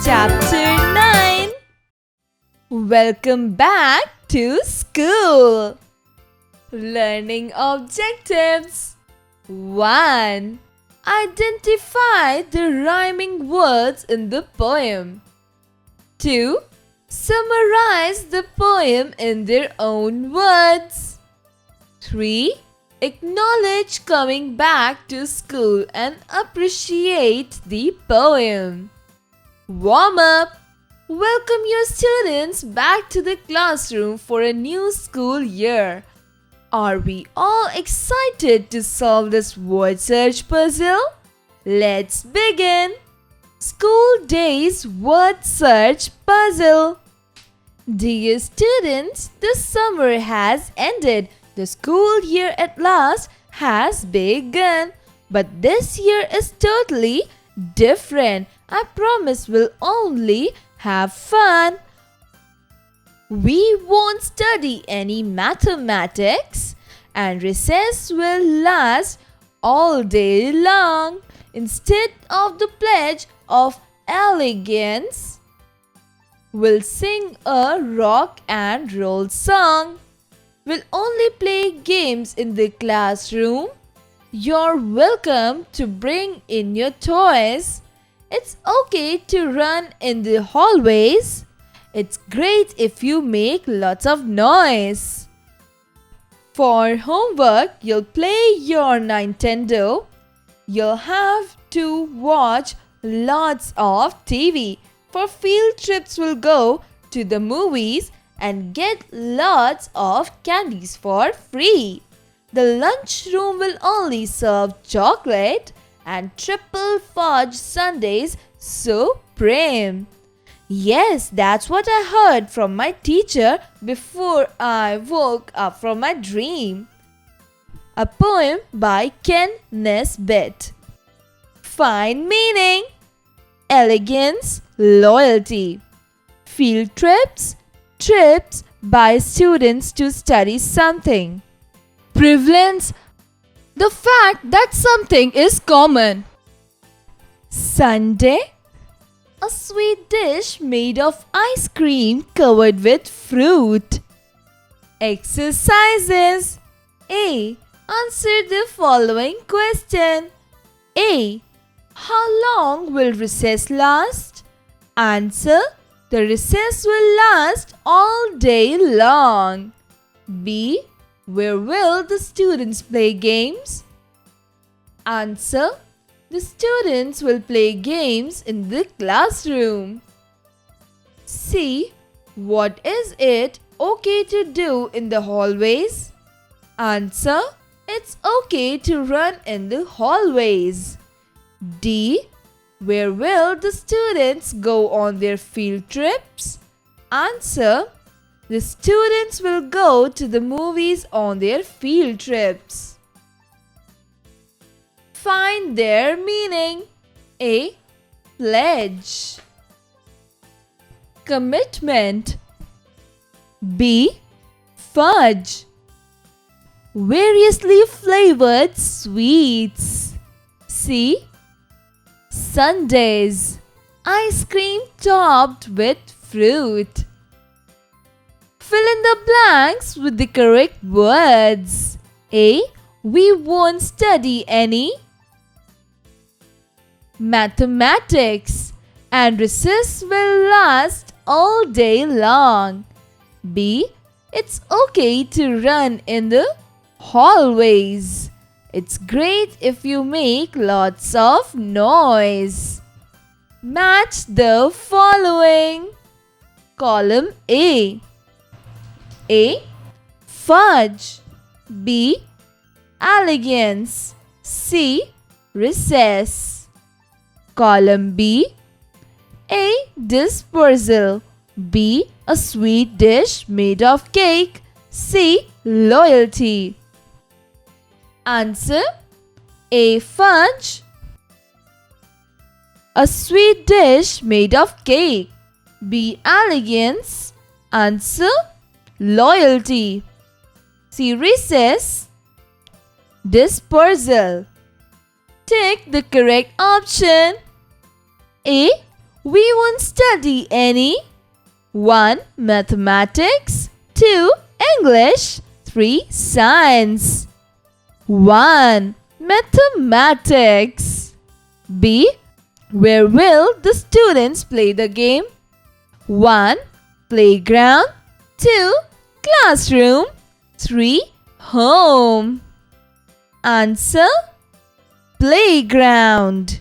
Chapter 9. Welcome back to school. Learning objectives. 1. Identify the rhyming words in the poem. 2. Summarize the poem in their own words. 3. Acknowledge coming back to school and appreciate the poem. Warm up. Welcome your students back to the classroom for a new school year. Are we all excited to solve this word search puzzle? Let's begin. School Days Word Search Puzzle. Dear students, the summer has ended. The school year at last has begun. But this year is totally different. I promise we'll only have fun. We won't study any mathematics, and recess will last all day long. Instead of the pledge of elegance, we'll sing a rock and roll song. We'll only play games in the classroom. You're welcome to bring in your toys. It's okay to run in the hallways. It's great if you make lots of noise. For homework, you'll play your Nintendo. You'll have to watch lots of TV. For field trips, we'll go to the movies and get lots of candies for free. The lunchroom will only serve chocolate and triple fudge sundaes supreme. Yes, that's what I heard from my teacher before I woke up from my dream. A poem by Ken Nesbitt. Find meaning. Elegance, loyalty. Field trips, trips by students to study something. Prevalence, the fact that something is common. Sunday, a sweet dish made of ice cream covered with fruit. Exercises. A. Answer the following question. A. How long will recess last? Answer. The recess will last all day long. B. Where will the students play games? Answer. The students will play games in the classroom. C. What is it okay to do in the hallways? Answer. It's okay to run in the hallways. D. Where will the students go on their field trips? Answer. The students will go to the movies on their field trips. Find their meaning. A. Pledge. Commitment. B. Fudge. Variously flavored sweets. C. Sundaes. Ice cream topped with fruit. Fill in the blanks with the correct words. A. We won't study any mathematics, and recess will last all day long. B. It's okay to run in the hallways. It's great if you make lots of noise. Match the following. Column A. A. Fudge. B. Elegance. C. Recess. Column B. A. Dispersal. B. A sweet dish made of cake. C. Loyalty. Answer. A. Fudge. A sweet dish made of cake. B. Elegance. Answer. Loyalty. C. Recess. Dispersal. Take the correct option. A. we won't study any. 1. Mathematics. 2. English. 3. Science. 1. Mathematics. B. Where will the students play the game? 1. Playground. 2. Classroom. 3. Home. Answer: playground.